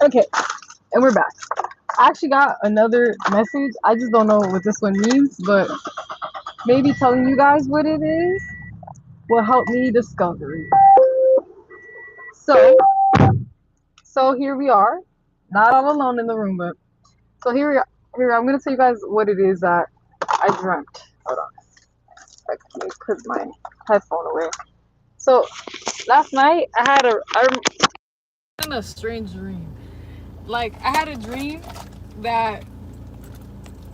Okay, and we're back. I actually got another message. I just don't know what this one means, but maybe telling you guys what it is will help me discover it. So, so here we are, not all alone in the room, but so here we are. Here I'm gonna tell you guys what it is that I dreamt. Hold on, let me put my headphone away. So last night in a strange dream. Like I had a dream that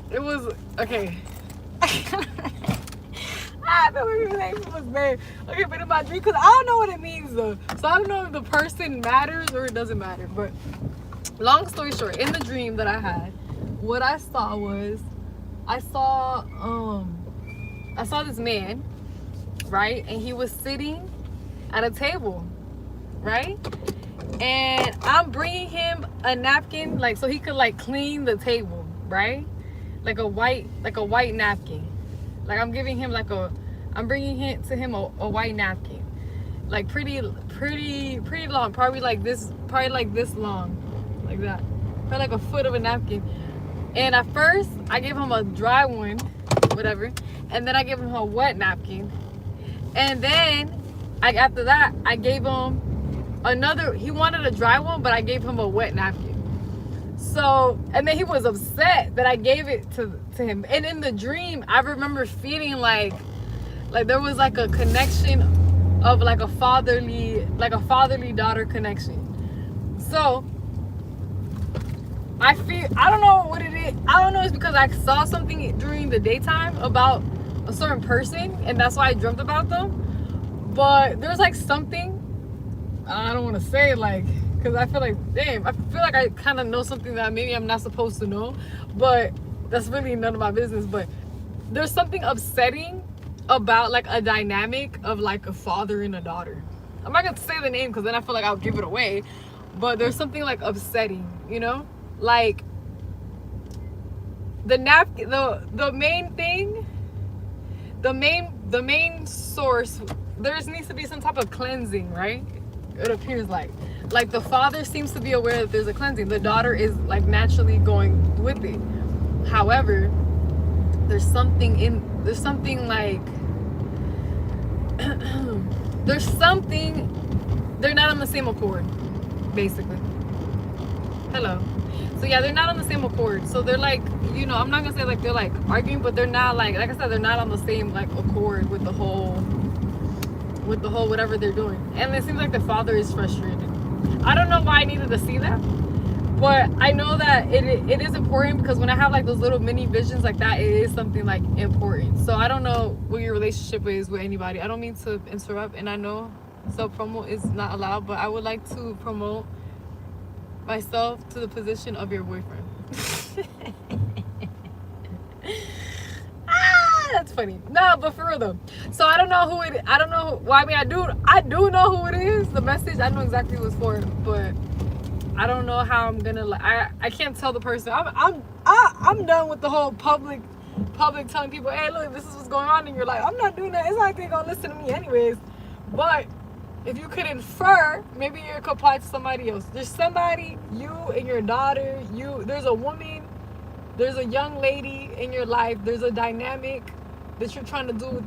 it was okay. I know what your name was bad. Okay, but in my dream, because I don't know what it means though. So I don't know if the person matters or it doesn't matter. But long story short, in the dream that I had, what I saw was I saw I saw this man, right? And he was sitting at a table, right? And I'm bringing him a napkin, like so he could like clean the table, right? Like a white napkin. Like I'm giving him I'm bringing him to him a white napkin, like pretty long, probably like this long, like that, probably like a foot of a napkin. And at first I gave him a dry one, whatever, and then I gave him a wet napkin, and then after that I gave him another. He wanted a dry one, but I gave him a wet napkin. So, and then he was upset that I gave it to him. And in the dream, I remember feeling like there was like a connection of like a fatherly daughter connection. So, I don't know what it is. I don't know. It's because I saw something during the daytime about a certain person, and that's why I dreamt about them. But there's like something, I don't want to say like, because I feel like, damn, I feel like I kind of know something that maybe I'm not supposed to know, but that's really none of my business. But there's something upsetting about like a dynamic of like a father and a daughter. I'm not gonna say the name because then I feel like I'll give it away, but there's something like upsetting, you know, like the napkin, the main thing, the main source. There needs to be some type of cleansing, right? It appears like the father seems to be aware that there's a cleansing. The daughter is like naturally going with it. However, there's something like there's something, they're not on the same accord, basically. Hello. So yeah, they're not on the same accord. So they're like, you know, I'm not gonna say like they're like arguing, but they're not like I said, they're not on the same like accord with the whole whatever they're doing. And it seems like the father is frustrated. I don't know why I needed to see that, but I know that it is important, because when I have like those little mini visions like that, it is something like important. So I don't know what your relationship is with anybody. I don't mean to interrupt, and I know self-promo is not allowed, but I would like to promote myself to the position of your boyfriend. That's funny. No, but for real though. So I don't know who it. I don't know. Well, I mean, I do know who it is. The message, I know exactly who it's for, but I don't know how I'm gonna. Like, I can't tell the person. I'm done with the whole public telling people, hey, look, this is what's going on in your life. I'm not doing that. It's not like they're gonna listen to me anyways. But if you could infer, maybe you could apply to somebody else. There's somebody, you and your daughter. There's a woman. There's a young lady in your life. There's a dynamic that you're trying to do with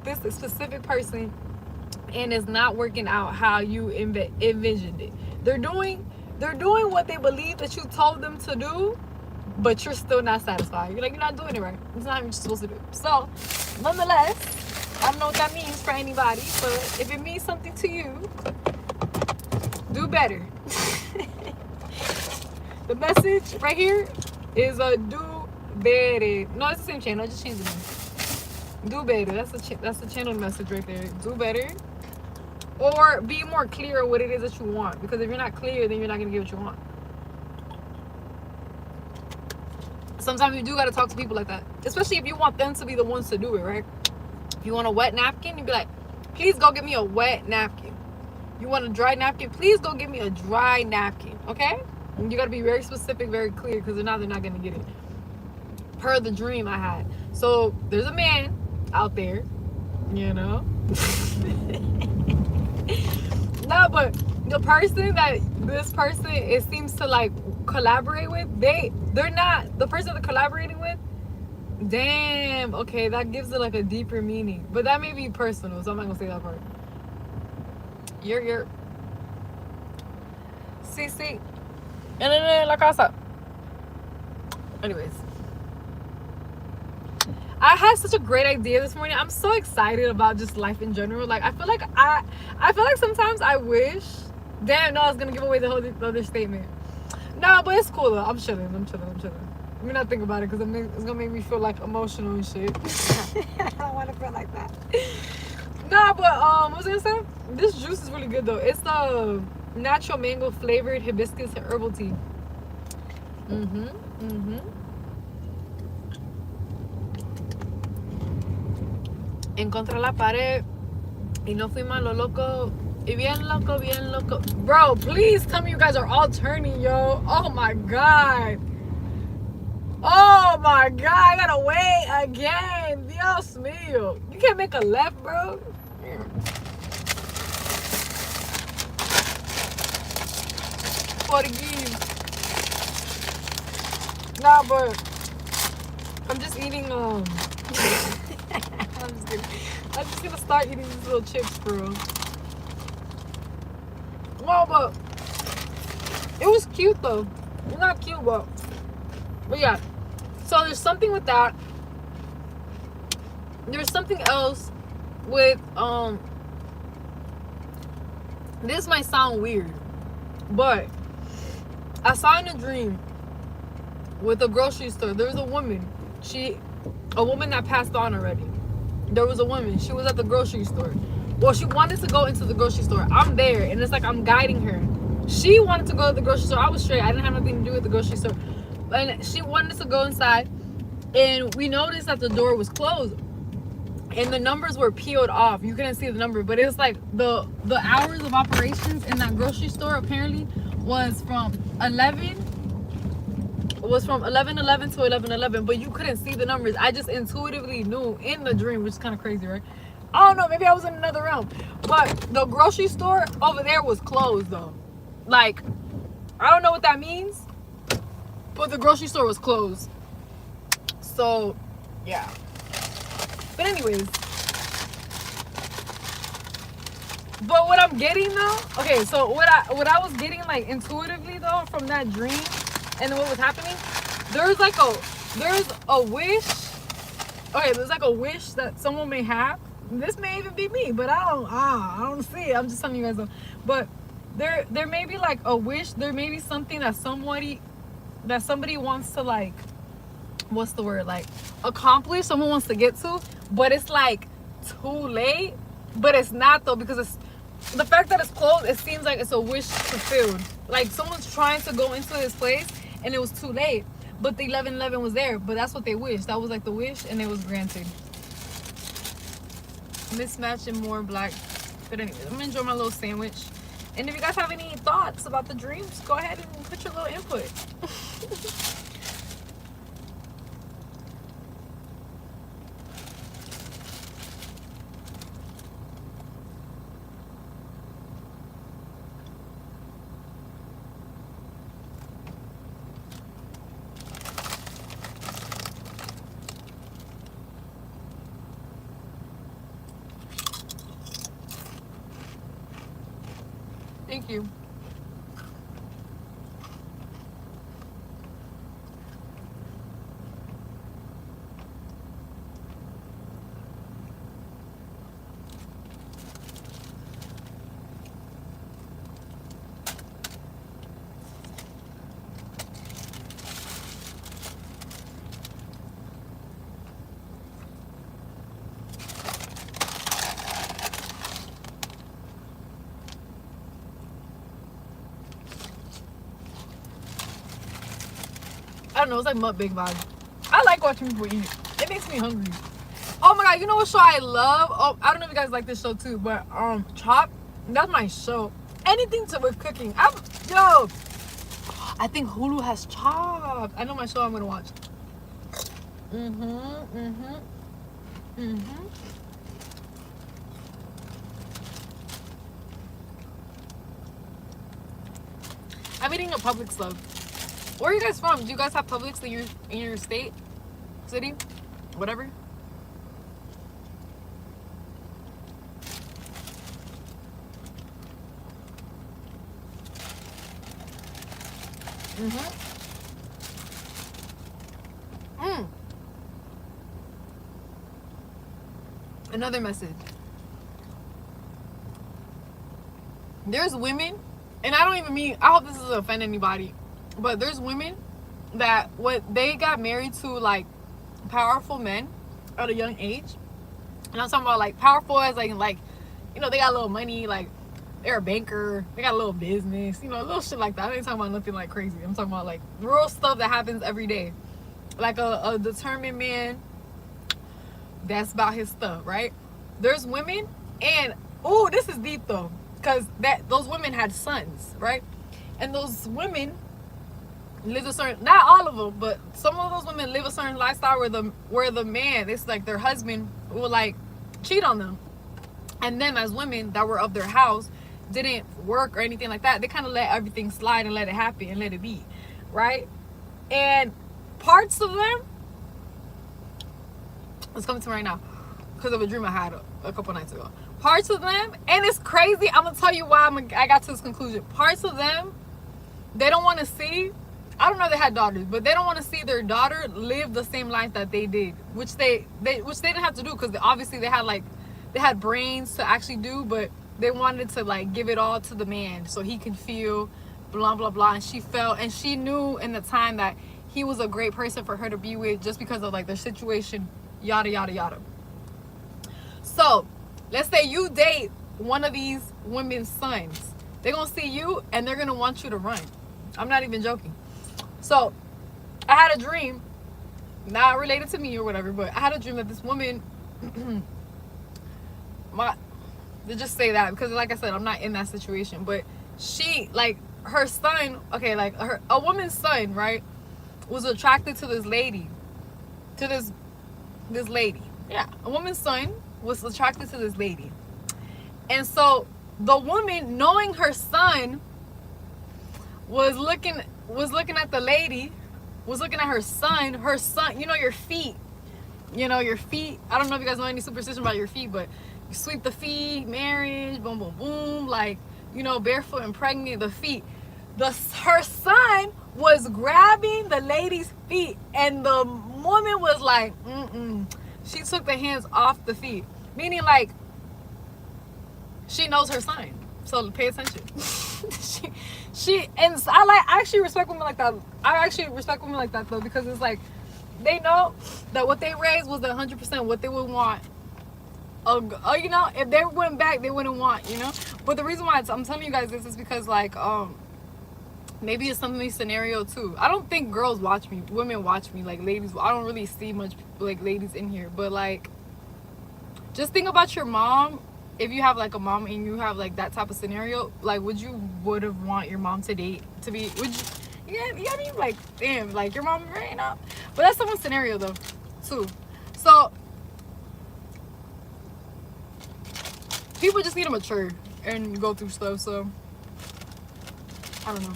this specific person, and it's not working out how you envisioned it. They're doing what they believe that you told them to do, but you're still not satisfied. You're like, you're not doing it right. It's not what you're supposed to do. So, nonetheless, I don't know what that means for anybody, but if it means something to you, do better. The message right here is a do better. No, it's the same channel. I just changed the name. Do better. That's the channel message right there. Do better, or be more clear what it is that you want. Because if you're not clear, then you're not gonna get what you want. Sometimes you do gotta talk to people like that, especially if you want them to be the ones to do it, right? If you want a wet napkin, you'd be like, please go get me a wet napkin. You want a dry napkin? Please go get me a dry napkin. Okay? And you gotta be very specific, very clear, because they're not gonna get it. Per the dream I had. So there's a man out there, you know. No, but the person that this person it seems to like collaborate with, they're not the person they're collaborating with. Damn, okay, that gives it like a deeper meaning, but that may be personal, so I'm not gonna say that part. You're see and la casa. Anyways, I had such a great idea this morning. I'm so excited about just life in general. Like I feel like sometimes I wish. Damn, no, I was gonna give away the other statement. Nah, but it's cool though. I'm chilling. Let me not think about it because it's gonna make me feel like emotional and shit. I don't want to feel like that. Nah, but what was I gonna say? This juice is really good though. It's the natural mango flavored hibiscus herbal tea. En contra la pared y no fuimos a lo loco y bien loco, bien loco. Bro, please tell me you guys are all turning, yo. Oh my god. Oh my god, I gotta wait again. Dios mío. You can't make a left, bro. Forgive. Nah, but I'm just eating I'm just kidding. I'm just gonna start eating these little chips, bro. No, but it was cute though. Not cute, but yeah. So there's something with that. There's something else with this might sound weird, but I saw in a dream with a grocery store. There was a woman. A woman that passed on already. There was a woman. She was at the grocery store. Well, she wanted to go into the grocery store. I'm there, and it's like I'm guiding her. She wanted to go to the grocery store. I was straight. I didn't have nothing to do with the grocery store. And she wanted to go inside, and we noticed that the door was closed. And the numbers were peeled off. You couldn't see the number, but it was like the hours of operations in that grocery store apparently was from 11 to 11:11, but you couldn't see the numbers. I just intuitively knew in the dream, which is kind of crazy, right? I don't know, maybe I was in another realm. But the grocery store over there was closed though. Like, I don't know what that means, but the grocery store was closed. So, yeah. But anyways, but what I'm getting though, okay, so what I was getting like intuitively though from that dream and what was happening, there's a wish. Okay, there's like a wish that someone may have. This may even be me, but I don't see it. I'm just telling you guys though. But there may be like a wish. There may be something that somebody wants to like, what's the word, like accomplish, someone wants to get to, but it's like too late. But it's not though, because it's the fact that it's closed, it seems like it's a wish fulfilled. Like someone's trying to go into this place and it was too late, but the 11:11 was there. But that's what they wished. That was like the wish, and it was granted. Mismatch and more black. But anyways, I'm gonna enjoy my little sandwich. And if you guys have any thoughts about the dreams, go ahead and put your little input. Thank you. I don't know, it's like mukbang vibe. I like watching people eat. It makes me hungry. Oh my god, you know what show I love? Oh, I don't know if you guys like this show too, but Chopped, that's my show. Anything with cooking. I think Hulu has Chopped. I know my show I'm gonna watch. I'm eating a Publix though. Where are you guys from? Do you guys have Publix in your state, city, whatever? Another message. There's women, and I don't even mean, I hope this doesn't offend anybody, but there's women that when they got married to like powerful men at a young age, and I'm talking about like powerful as like you know, they got a little money, like they're a banker, they got a little business, you know, a little shit like that. I ain't talking about nothing like crazy. I'm talking about like real stuff that happens every day. Like a determined man that's about his stuff, right? There's women, and oh, this is deep though, because those women had sons, right? And those women live a certain, not all of them, but some of those women live a certain lifestyle where the man, it's like their husband will like cheat on them, and them as women that were of their house didn't work or anything like that. They kind of let everything slide and let it happen and let it be, right? And parts of them, it's coming to me right now because of a dream I had a couple nights ago. Parts of them, and it's crazy, I'm gonna tell you why I got to this conclusion. Parts of them, they don't want to see, I don't know if they had daughters, but they don't want to see their daughter live the same life that they did, which they didn't have to do, because obviously they had brains to actually do, but they wanted to like give it all to the man so he could feel blah blah blah. And she felt, and she knew in the time that he was a great person for her to be with, just because of like their situation, yada yada yada. So let's say you date one of these women's sons, they're gonna see you and they're gonna want you to run. I'm not even joking. So I had a dream, not related to me or whatever, but I had a dream that this woman to just say that, because like I said, I'm not in that situation, but she, like, her son, okay, like a woman's son, right, was attracted to this lady, to this lady. Yeah, a woman's son was attracted to this lady. And so the woman, knowing her son was looking at the lady, was looking at her son, you know, your feet, I don't know if you guys know any superstition about your feet, but you sweep the feet, marriage, boom boom boom, like, you know, barefoot and pregnant, the feet. Her son was grabbing the lady's feet, and the woman was like, she took the hands off the feet, meaning like she knows her son, so pay attention. she and I actually respect women like that. I actually respect women like that though, because it's like they know that what they raised was 100% what they would want. You know, if they went back, they wouldn't want, you know. But the reason why I'm telling you guys this is because, like, maybe it's something scenario too. I don't think girls watch me, women watch me, like ladies. I don't really see much like ladies in here, but like, just think about your mom. If you have like a mom and you have like that type of scenario, like, would have want your mom to date, to be, would you? Yeah, I mean, like, damn, like your mom, right now. But that's someone's scenario though, too. So people just need to mature and go through stuff. So I don't know.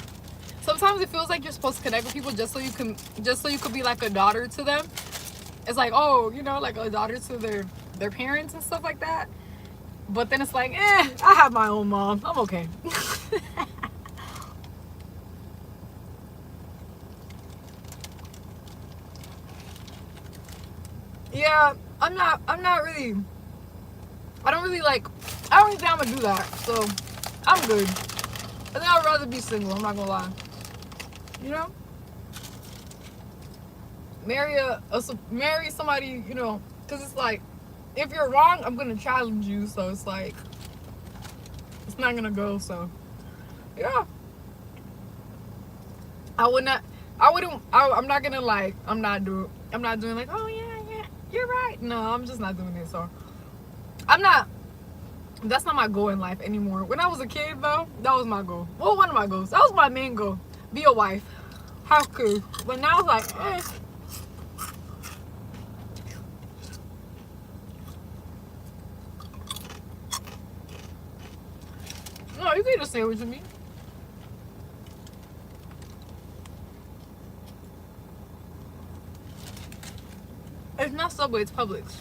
Sometimes it feels like you're supposed to connect with people just so you could be like a daughter to them. It's like, oh, you know, like a daughter to their parents and stuff like that. But then it's like, I have my own mom, I'm okay. Yeah, I'm not really, I don't really think I'm gonna do that, so I'm good. I think I'd rather be single, I'm not gonna lie. You know? Marry somebody, you know, because it's like, if you're wrong, I'm gonna challenge you, so it's like, it's not gonna go, so yeah. I'm not gonna like, I'm not doing like, oh yeah, you're right. No, I'm just not doing it, so that's not my goal in life anymore. When I was a kid though, that was my goal. Well, one of my goals. That was my main goal. Be a wife. Have kids. But now it's like, no, you can eat a sandwich with me. It's not Subway, it's Publix.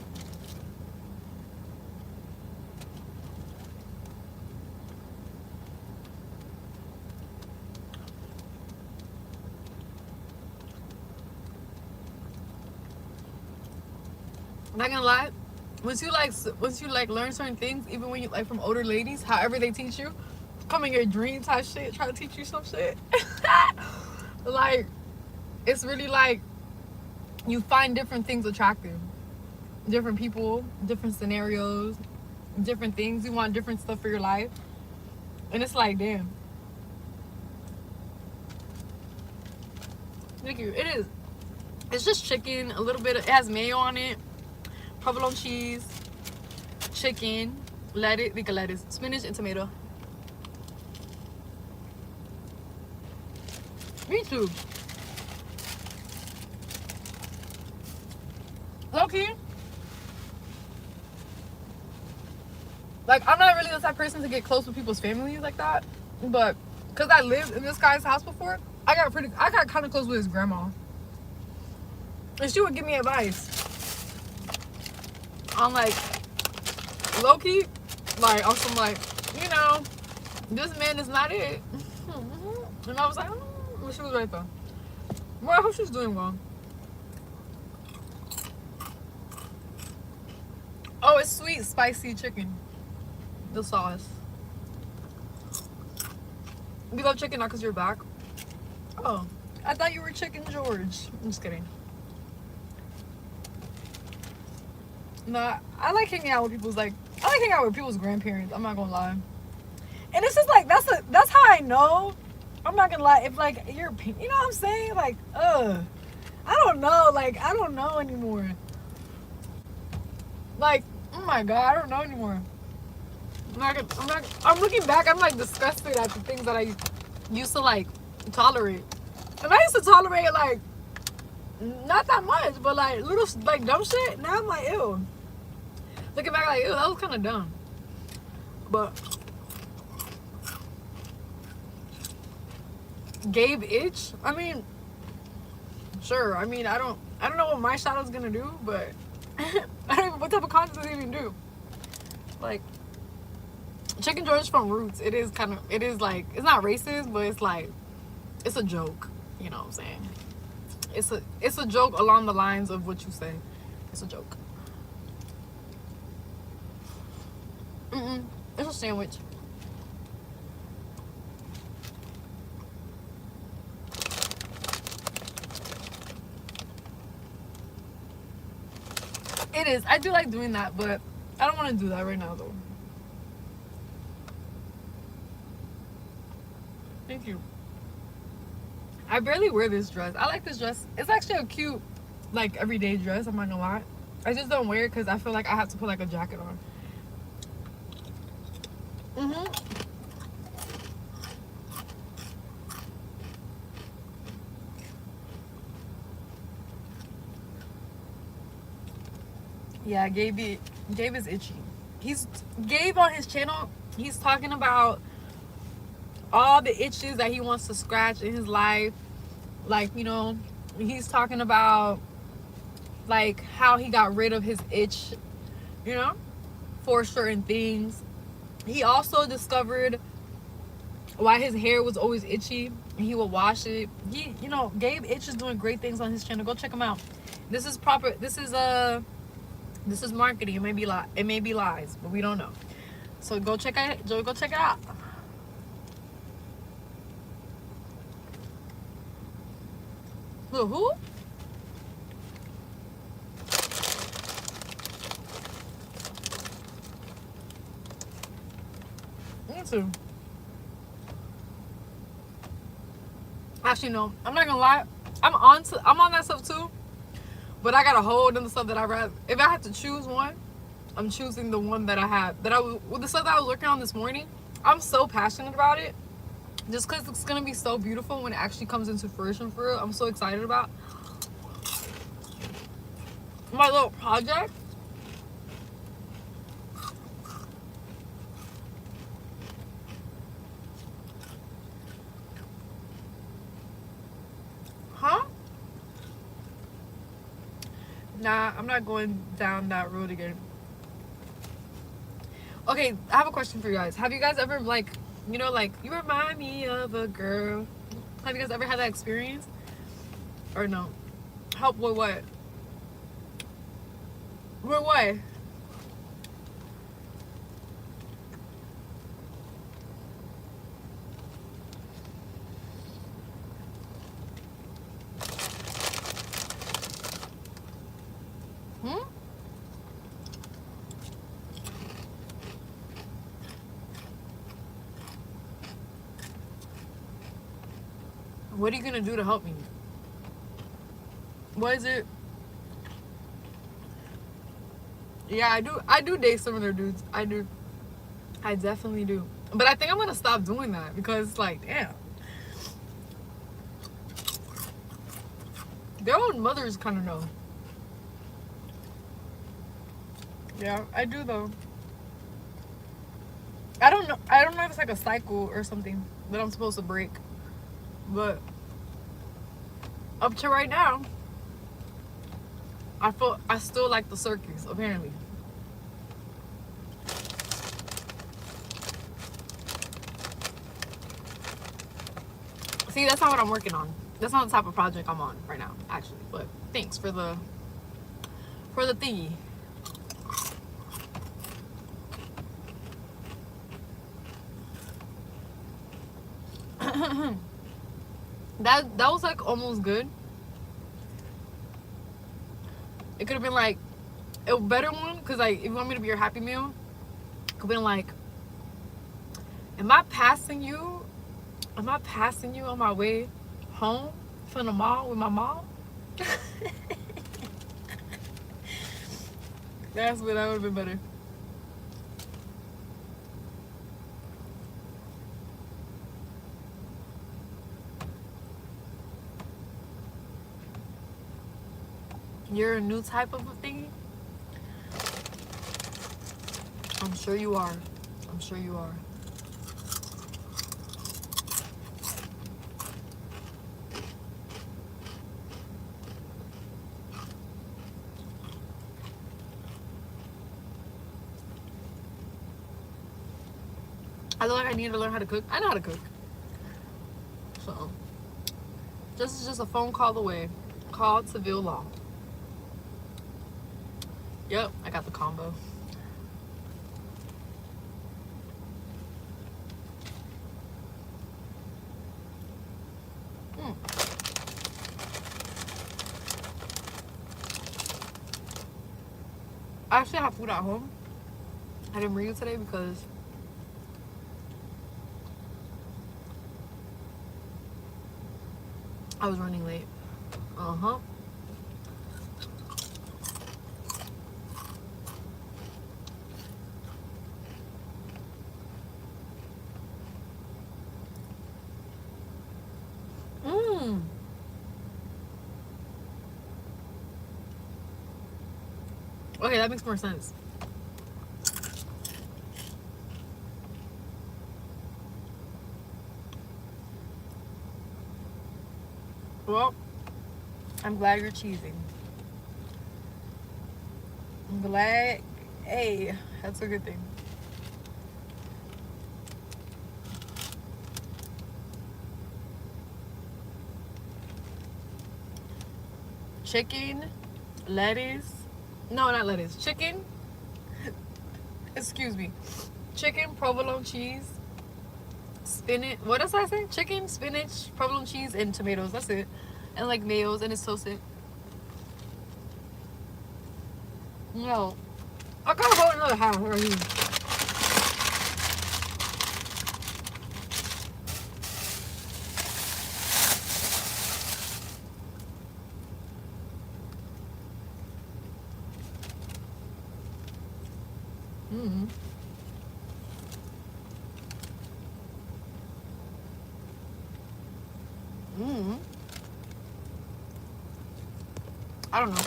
Not gonna lie, once you like learn certain things, even when you like from older ladies, however they teach you, come in your dream type shit, try to teach you some shit. Like, it's really like you find different things attractive, different people, different scenarios, different things. You want different stuff for your life, and it's like, damn. Thank you. It is. It's just chicken, a little bit. It has mayo on it, provolone cheese, chicken, lettuce, spinach, and tomato. Me too. Low-key, like, I'm not really the type of person to get close with people's families like that, but because I lived in this guy's house before, I got kind of close with his grandma, and she would give me advice on, like, low-key, like, on some, like, you know, this man is not it. And I was like, oh, she was right though. Well, I hope she's doing well. Oh, it's sweet, spicy chicken. The sauce. You love chicken not because you're black? Oh, I thought you were Chicken George. I'm just kidding. Nah, I like hanging out with people's grandparents. I'm not gonna lie. And it's just like that's how I know. I'm not gonna lie. If like you're, you know what I'm saying? Like, I don't know. Like, I don't know anymore. Like, oh my god, I don't know anymore. I'm looking back. I'm like disgusted at the things that I used to like tolerate. And I used to tolerate like not that much, but like little like dumb shit. Now I'm like, ew. Looking back, like, ew, that was kind of dumb. But Gabe itch. I mean, sure. I mean, I don't know what my shadow's gonna do, but I don't even what type of content does it even do. Like, Chicken George from Roots. It is like, it's not racist, but it's like, it's a joke. You know what I'm saying? It's a joke along the lines of what you say. It's a joke. It's a sandwich. It is. I do like doing that, but I don't want to do that right now, though. Thank you. I barely wear this dress. I like this dress. It's actually a cute, like, everyday dress. I'm not gonna lie. I just don't wear it because I feel like I have to put, like, a jacket on. Yeah, Gabe is itchy. Gabe on his channel, he's talking about all the itches that he wants to scratch in his life. Like, you know, he's talking about like how he got rid of his itch, you know, for certain things. He also discovered why his hair was always itchy and he would wash it. You know, Gabe Itch is doing great things on his channel. Go check him out. This is marketing. It may be lies, but we don't know. So go check it out. Who? Me too. Actually, no. I'm not gonna lie. I'm on that stuff too. But I got a whole other stuff that I rather. If I had to choose one, I'm choosing the one that I have. With the stuff that I was working on this morning. I'm so passionate about it. Just because it's gonna be so beautiful when it actually comes into fruition for real. I'm so excited about my little project. Nah, I'm not going down that road again. Okay, I have a question for you guys. Have you guys ever, like, you know, like, you remind me of a girl? Have you guys ever had that experience? Or no? Help with what? With what? Hmm? What are you gonna do to help me? What is it? Yeah, I do date similar dudes. I do. I definitely do. But I think I'm gonna stop doing that because, like, damn, their own mothers kind of know. Yeah, I do though. I don't know. I don't know if it's like a cycle or something that I'm supposed to break. But up to right now, I still like the circus. Apparently. See, that's not what I'm working on. That's not the type of project I'm on right now, actually. But thanks for the thingy. That was like almost good. It could have been like a better one, because like if you want me to be your happy meal, it could have been like, am I passing you? Am I passing you on my way home from the mall with my mom? That would have been better. You're a new type of a thingy? I'm sure you are. I'm sure you are. I feel like I need to learn how to cook. I know how to cook. So, this is just a phone call away. Call to Seville Law. Yep, I got the combo. I actually have food at home. I didn't bring it today because I was running late. Uh-huh. Mmm. Okay, that makes more sense. Well, I'm glad you're cheesing. I'm glad. Hey, that's a good thing. Chicken, lettuce. No, not lettuce. Chicken. Excuse me. Chicken, provolone cheese, spinach. What else did I say? Chicken, spinach, provolone cheese, and tomatoes. That's it. And like mayos, and it's toasted. No. I gotta go another half right here. Mm-hmm. Mm-hmm. I don't know.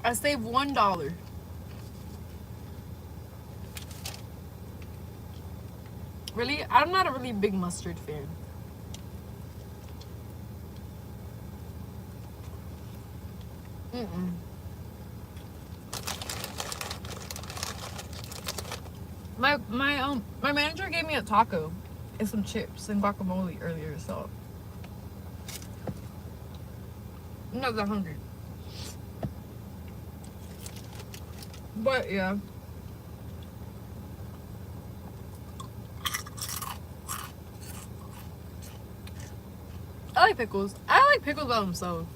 I saved $1. Really, I'm not a really big mustard fan. Mm-mm. My manager gave me a taco and some chips and guacamole earlier, so I'm not that hungry. But yeah. I like pickles. I like pickles by themselves.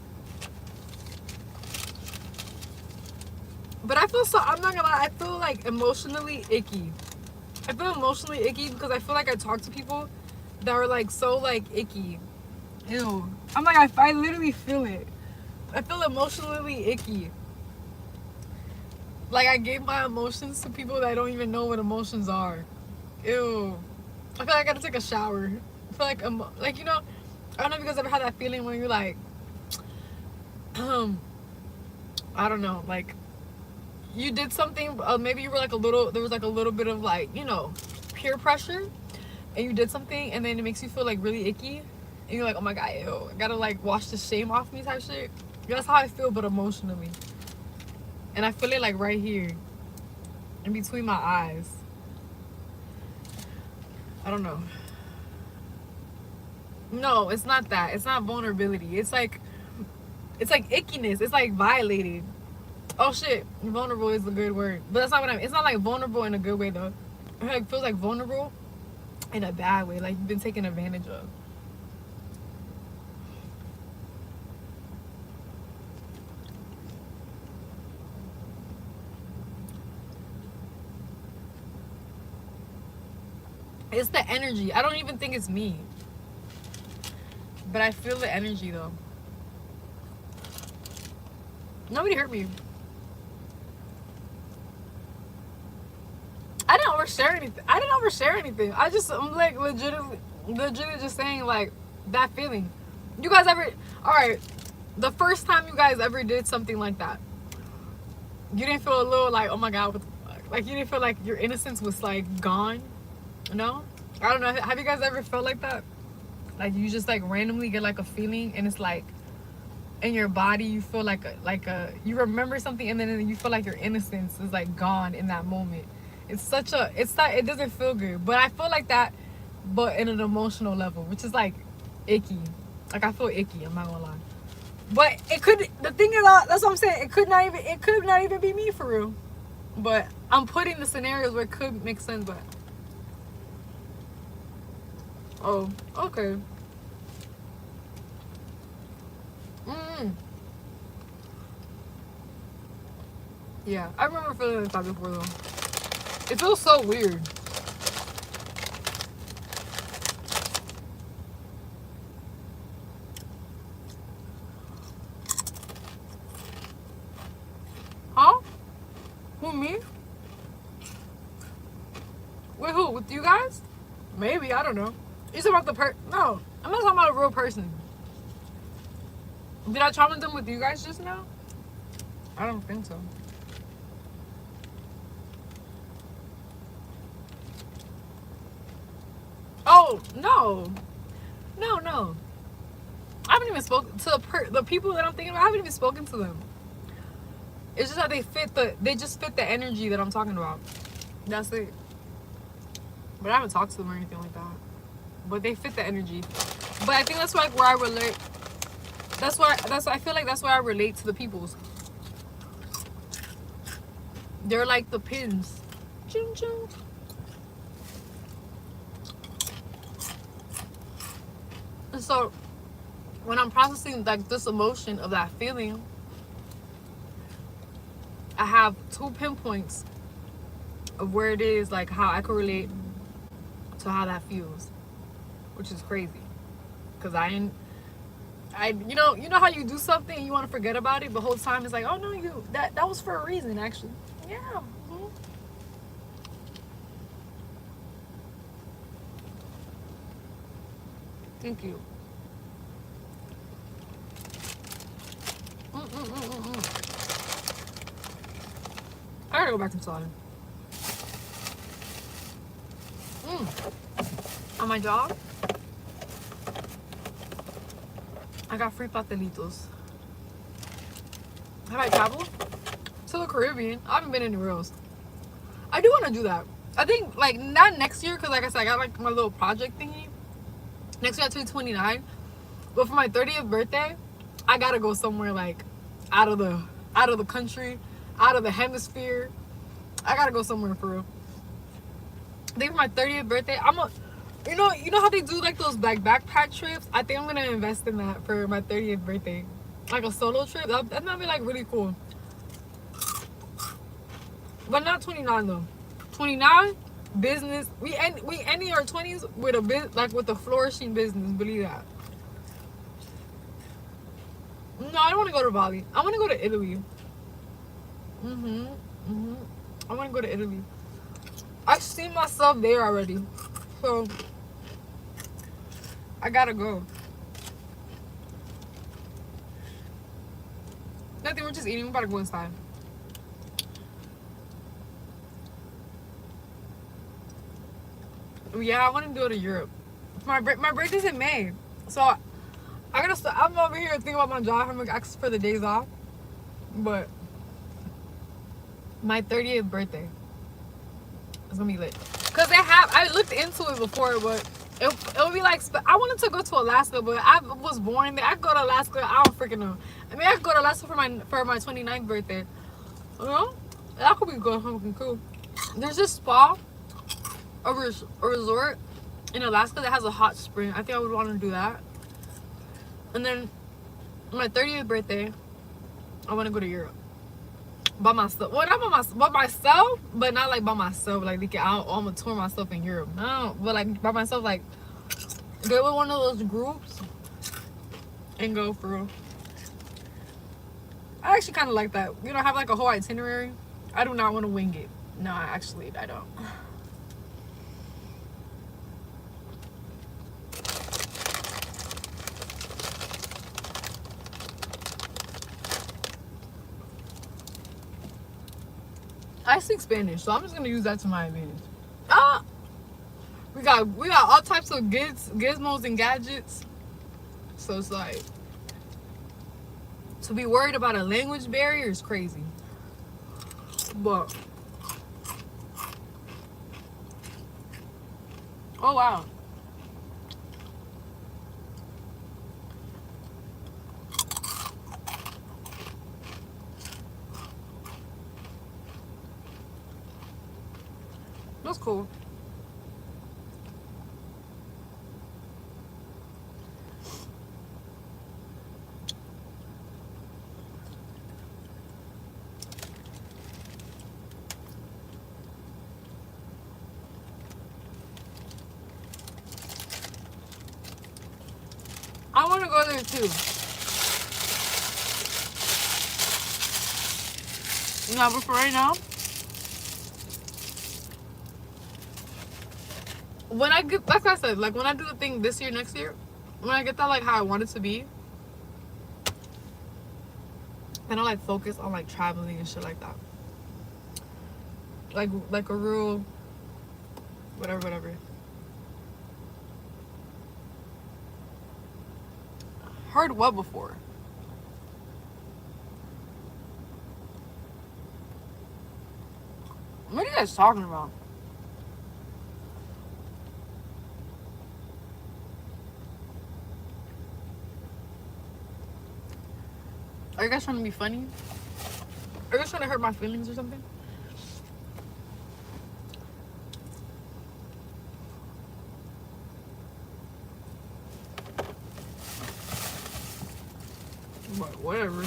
But I feel so, I'm not gonna lie, I feel like emotionally icky. I feel emotionally icky because I feel like I talk to people that are like so like icky. Ew. I'm like, I literally feel it. I feel emotionally icky. Like I gave my emotions to people that don't even know what emotions are. Ew. I feel like I gotta take a shower. I feel like you know, I don't know if you guys ever had that feeling when you're like, I don't know, like you did something, maybe you were like there was like a little bit of like, you know, peer pressure, and you did something, and then it makes you feel like really icky, and you're like, oh my god, ew, I gotta like wash the shame off me type shit. That's how I feel, but emotionally, and I feel it like right here, in between my eyes. I don't know. No, it's not that. It's not vulnerability. It's like ickiness. It's like violated. Oh shit, vulnerable is a good word, but that's not what I mean. It's not like vulnerable in a good way though. It feels like vulnerable in a bad way, like you've been taken advantage of. It's the energy. I don't even think it's me, but I feel the energy though. Nobody hurt me. I didn't overshare anything. I'm like legitimately just saying like that feeling. You guys ever? All right. The first time you guys ever did something like that, you didn't feel a little like, oh my god, what the fuck? Like you didn't feel like your innocence was like gone. No, I don't know. Have you guys ever felt like that? Like you just like randomly get like a feeling, and it's like in your body you feel like you remember something, and then you feel like your innocence is like gone in that moment. It doesn't feel good, but I feel like that, but in an emotional level, which is like icky. Like I feel icky, I'm not gonna lie. But the thing is, that's what I'm saying, it could not even be me for real. But I'm putting the scenarios where it could make sense. But oh, okay. Yeah, I remember feeling like that before though. It feels so weird. Huh? Who, me? With who? With you guys? Maybe, I don't know. You talking about no, I'm not talking about a real person. Did I trauma them with you guys just now? I don't think so. Oh, no. No. I haven't even spoken to the people that I'm thinking about. I haven't even spoken to them. It's just that they just fit the energy that I'm talking about. That's it. But I haven't talked to them or anything like that. But they fit the energy. But I think that's like where I relate. I feel like that's where I relate to the peoples. They're like the pins. Ching ching. And so when I'm processing like this emotion of that feeling, I have 2 pinpoints of where it is, like how I can relate to how that feels, which is crazy. Cause you know how you do something and you want to forget about it, but the whole time it's like, oh no, that was for a reason actually. Yeah. Mm-hmm. Thank you. I gotta go back to slaughter. On my job, I got free pastelitos. Have I traveled to the Caribbean? I haven't been anywhere else. I do want to do that. I think like not next year because like I said, I got like my little project thingy. Next year I turn 29, but for my 30th birthday, I gotta go somewhere like out of the country, out of the hemisphere. I gotta go somewhere for real. I think for my 30th birthday, you know how they do like those like backpack trips? I think I'm gonna invest in that for my 30th birthday. Like a solo trip. That might be like really cool. But not 29 though. 29, business. We ending our 20s with a bit like with a flourishing business. Believe that. No, I don't want to go to Bali. I want to go to Italy. I want to go to Italy. I've seen myself there already, so I gotta go. Nothing. We're just eating. We're about to go inside. Yeah, I want to go to Europe. My birthday's in May, so I'm over here thinking about my job. I'm gonna ask for the days off, but my 30th birthday is gonna be lit. Cause I looked into it before, but it would be like I wanted to go to Alaska, but I was born there. I go to Alaska. I don't freaking know. I mean, I could go to Alaska for my 29th birthday. You know, that could be good. Something cool. There's this spa, a resort in Alaska that has a hot spring. I think I would want to do that. And then my 30th birthday, I want to go to Europe by myself. Well, not by myself, but not like by myself. Like I'm gonna tour myself in Europe. No, but like by myself, like get with one of those groups and go through. I actually kind of like that. You know, have like a whole itinerary. I do not want to wing it. No, actually, I don't. I speak Spanish, so I'm just gonna use that to my advantage. We got all types of gizmos and gadgets. So it's like to be worried about a language barrier is crazy. But oh wow. That's cool. I want to go there too. No, but for right now, when I get, like I said, like when I do the thing this year, next year, when I get that like how I want it to be, and I like focus on like traveling and shit like that. Like a real, whatever. Heard what before? What are you guys talking about? Are you guys trying to be funny? Are you guys trying to hurt my feelings or something? But whatever.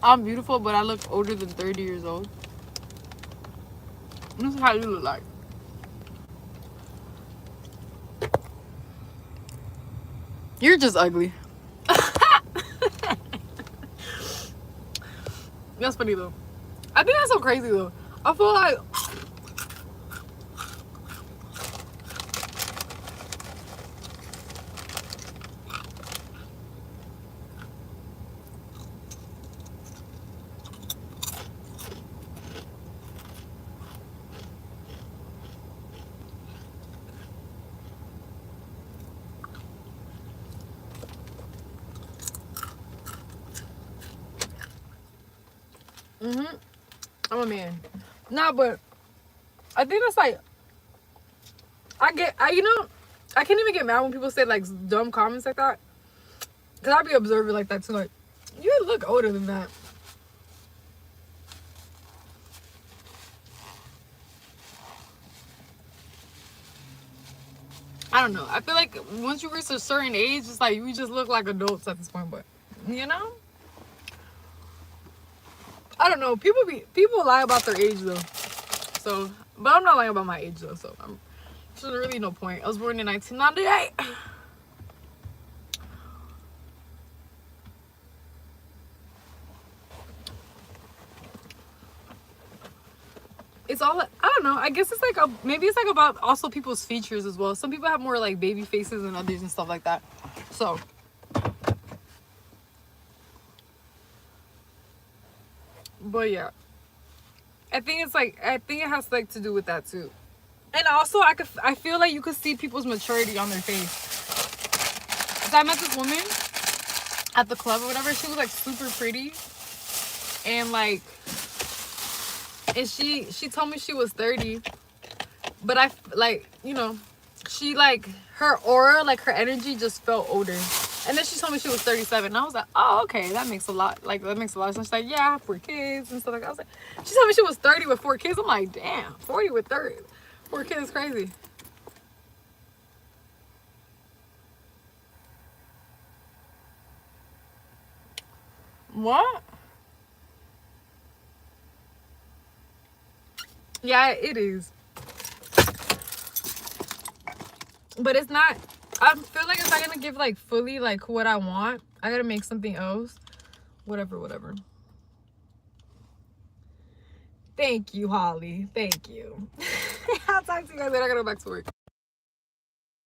I'm beautiful, but I look older than 30 years old. This is how you look like. You're just ugly. That's funny though. I think that's so crazy though. I feel like I'm a man. Nah, but I think that's like, I can't even get mad when people say like dumb comments like that. Cause I be observing like that too. Like, you look older than that. I don't know. I feel like once you reach a certain age, it's like you just look like adults at this point. But you know, I don't know. People lie about their age though. So, but I'm not lying about my age though. So there's really no point. I was born in 1998. It's all, I don't know. I guess it's like maybe it's like about also people's features as well. Some people have more like baby faces than others and stuff like that. So, but yeah, I think it has like to do with that too. And also, I feel like you could see people's maturity on their face. Cause I met this woman at the club or whatever. She was like super pretty, and like, and she told me she was 30, but I like, you know, she like her aura, like her energy just felt older. And then she told me she was 37. And I was like, oh, okay, that makes a lot of sense. She's like, yeah, I have 4 kids and stuff like that. I was like, she told me she was 30 with 4 kids. I'm like, damn, 40 with 4 kids is crazy. What? Yeah, it is. But it's not, I feel like it's not gonna give like fully like what I want. I gotta make something else. Whatever. Thank you, Holly. Thank you. I'll talk to you guys later. I gotta go back to work.